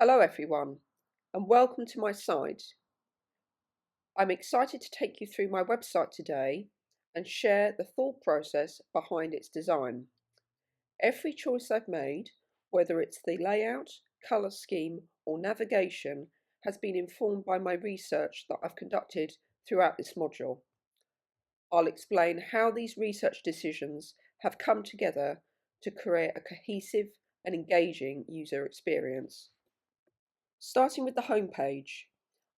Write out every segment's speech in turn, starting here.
Hello everyone and welcome to my site. I'm excited to take you through my website today and share the thought process behind its design. Every choice I've made, whether it's the layout, colour scheme or navigation, has been informed by my research that I've conducted throughout this module. I'll explain how these research decisions have come together to create a cohesive and engaging user experience. Starting with the home page,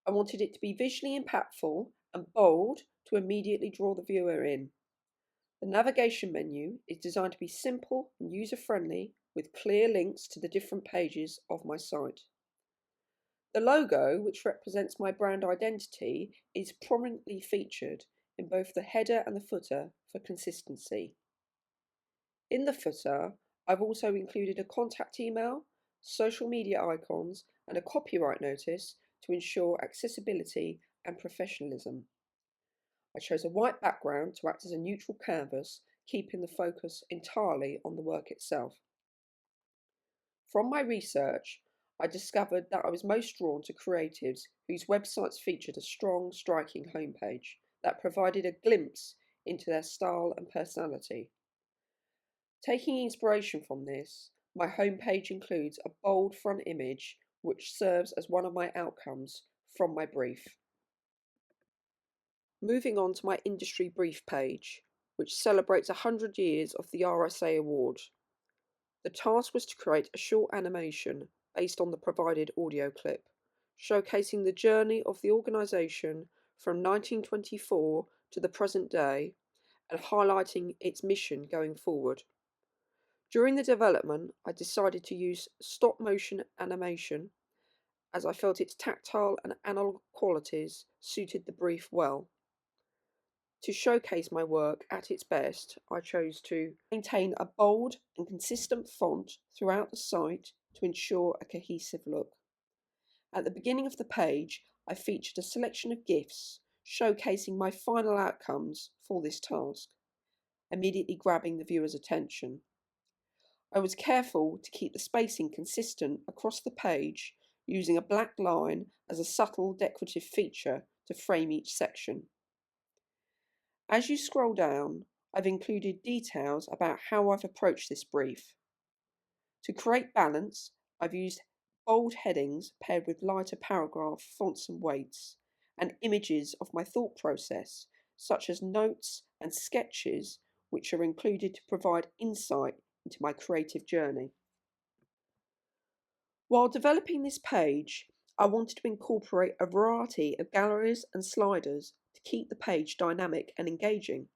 I wanted it to be visually impactful and bold to immediately draw the viewer in. The navigation menu is designed to be simple and user-friendly with clear links to the different pages of my site. The logo, which represents my brand identity, is prominently featured in both the header and the footer for consistency. In the footer, I've also included a contact email, social media icons, and a copyright notice to ensure accessibility and professionalism. I chose a white background to act as a neutral canvas, keeping the focus entirely on the work itself. From my research, I discovered that I was most drawn to creatives whose websites featured a strong, striking homepage that provided a glimpse into their style and personality. Taking inspiration from this, my homepage includes a bold front image which serves as one of my outcomes from my brief. Moving on to my industry brief page, which celebrates 100 years of the RSA award. The task was to create a short animation based on the provided audio clip, showcasing the journey of the organisation from 1924 to the present day and highlighting its mission going forward. During the development, I decided to use stop motion animation as I felt its tactile and analog qualities suited the brief well. To showcase my work at its best, I chose to maintain a bold and consistent font throughout the site to ensure a cohesive look. At the beginning of the page, I featured a selection of GIFs showcasing my final outcomes for this task, immediately grabbing the viewer's attention. I was careful to keep the spacing consistent across the page, using a black line as a subtle decorative feature to frame each section. As you scroll down, I've included details about how I've approached this brief. To create balance, I've used bold headings paired with lighter paragraph fonts and weights, and images of my thought process, such as notes and sketches, which are included to provide insight into my creative journey. While developing this page, I wanted to incorporate a variety of galleries and sliders to keep the page dynamic and engaging.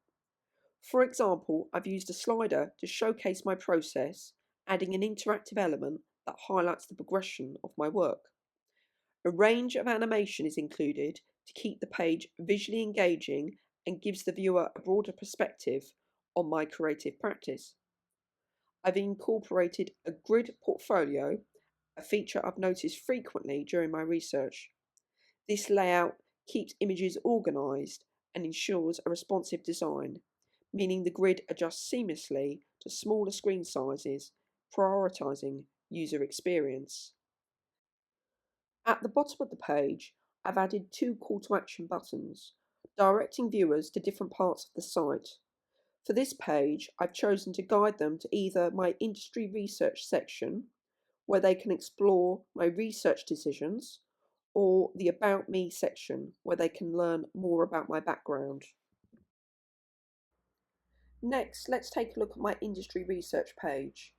For example, I've used a slider to showcase my process, adding an interactive element that highlights the progression of my work. A range of animation is included to keep the page visually engaging and gives the viewer a broader perspective on my creative practice. I've incorporated a grid portfolio, a feature I've noticed frequently during my research. This layout keeps images organised and ensures a responsive design, meaning the grid adjusts seamlessly to smaller screen sizes, prioritising user experience. At the bottom of the page, I've added 2 call to action buttons, directing viewers to different parts of the site. For this page, I've chosen to guide them to either my industry research section, where they can explore my research decisions, or the About Me section, where they can learn more about my background. Next, let's take a look at my industry research page,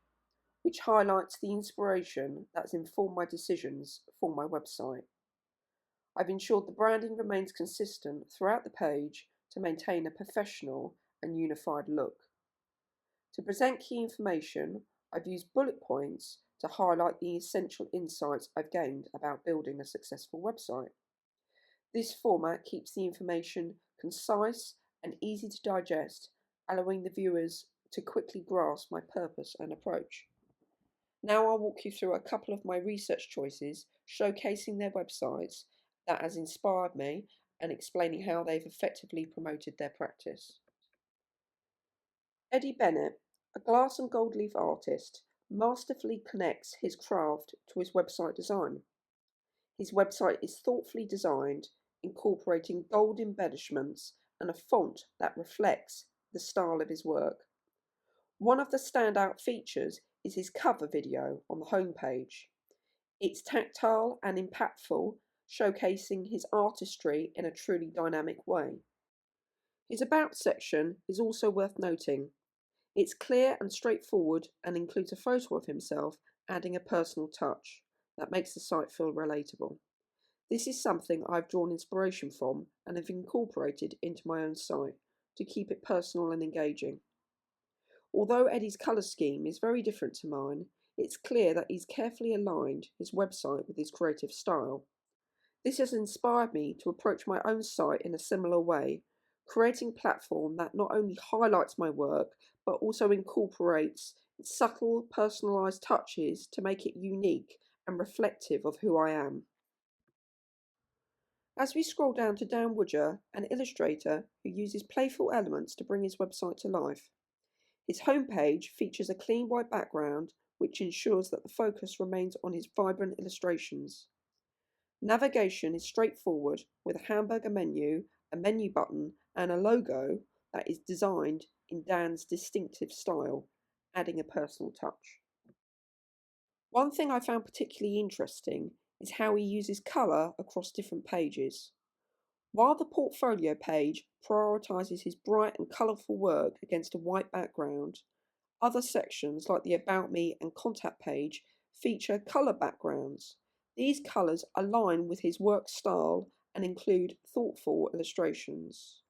which highlights the inspiration that has informed my decisions for my website. I've ensured the branding remains consistent throughout the page to maintain a professional and unified look. To present key information, I've used bullet points to highlight the essential insights I've gained about building a successful website. This format keeps the information concise and easy to digest, allowing the viewers to quickly grasp my purpose and approach. Now I'll walk you through a couple of my research choices, showcasing their websites that has inspired me and explaining how they've effectively promoted their practice. Eddie Bennett, a glass and gold leaf artist, masterfully connects his craft to his website design. His website is thoughtfully designed, incorporating gold embellishments and a font that reflects the style of his work. One of the standout features is his cover video on the homepage. It's tactile and impactful, showcasing his artistry in a truly dynamic way. His About section is also worth noting. It's clear and straightforward and includes a photo of himself, adding a personal touch that makes the site feel relatable. This is something I've drawn inspiration from and have incorporated into my own site to keep it personal and engaging. Although Eddie's colour scheme is very different to mine, it's clear that he's carefully aligned his website with his creative style. This has inspired me to approach my own site in a similar way, creating a platform that not only highlights my work, but also incorporates subtle, personalised touches to make it unique and reflective of who I am. As we scroll down to Dan Woodger, an illustrator who uses playful elements to bring his website to life. His homepage features a clean white background, which ensures that the focus remains on his vibrant illustrations. Navigation is straightforward, with a hamburger menu, a menu button, and a logo that is designed in Dan's distinctive style, adding a personal touch. One thing I found particularly interesting is how he uses colour across different pages. While the portfolio page prioritises his bright and colourful work against a white background, other sections like the About Me and Contact page feature colour backgrounds. These colours align with his work style and include thoughtful illustrations.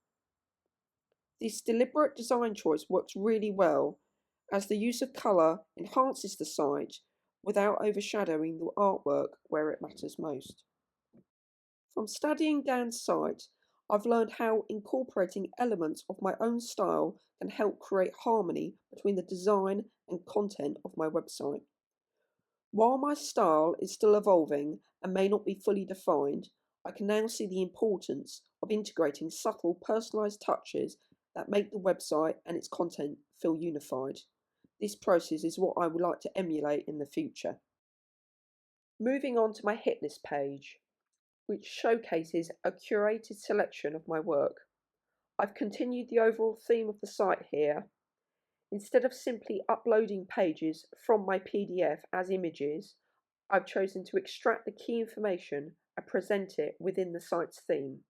This deliberate design choice works really well, as the use of colour enhances the site without overshadowing the artwork where it matters most. From studying Dan's site, I've learned how incorporating elements of my own style can help create harmony between the design and content of my website. While my style is still evolving and may not be fully defined, I can now see the importance of integrating subtle, personalised touches that make the website and its content feel unified. This process is what I would like to emulate in the future. Moving on to my hit list page, which showcases a curated selection of my work. I've continued the overall theme of the site here. Instead of simply uploading pages from my PDF as images, I've chosen to extract the key information and present it within the site's theme.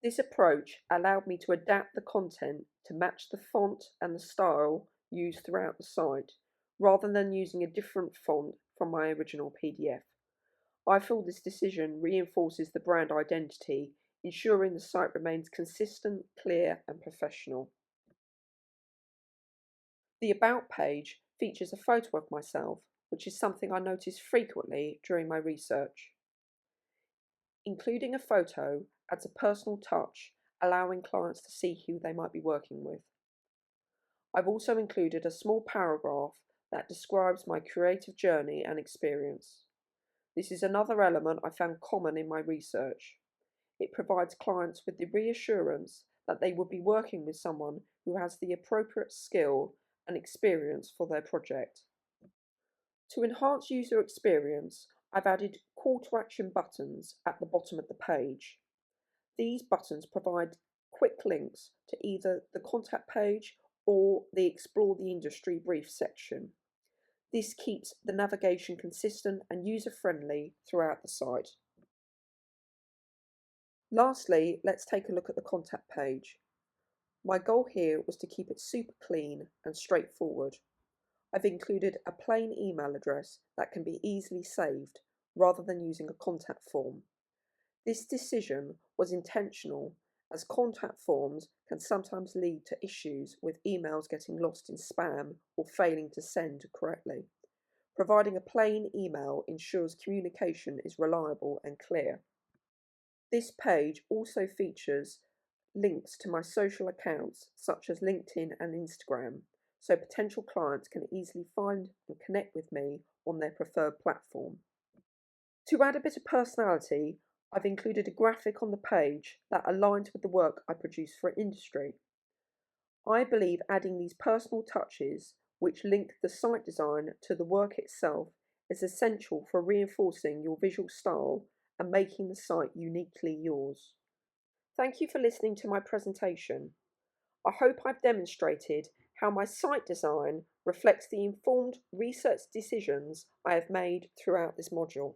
This approach allowed me to adapt the content to match the font and the style used throughout the site, rather than using a different font from my original PDF. I feel this decision reinforces the brand identity, ensuring the site remains consistent, clear, and professional. The About page features a photo of myself, which is something I notice frequently during my research. Including a photo adds a personal touch, allowing clients to see who they might be working with. I've also included a small paragraph that describes my creative journey and experience. This is another element I found common in my research. It provides clients with the reassurance that they will be working with someone who has the appropriate skill and experience for their project. To enhance user experience, I've added call to action buttons at the bottom of the page. These buttons provide quick links to either the contact page or the Explore the Industry brief section. This keeps the navigation consistent and user-friendly throughout the site. Lastly, let's take a look at the contact page. My goal here was to keep it super clean and straightforward. I've included a plain email address that can be easily saved rather than using a contact form. This decision was intentional, as contact forms can sometimes lead to issues with emails getting lost in spam or failing to send correctly. Providing a plain email ensures communication is reliable and clear. This page also features links to my social accounts such as LinkedIn and Instagram, so potential clients can easily find and connect with me on their preferred platform. To add a bit of personality, I've included a graphic on the page that aligns with the work I produce for industry. I believe adding these personal touches which link the site design to the work itself, is essential for reinforcing your visual style and making the site uniquely yours. Thank you for listening to my presentation. I hope I've demonstrated how my site design reflects the informed research decisions I have made throughout this module.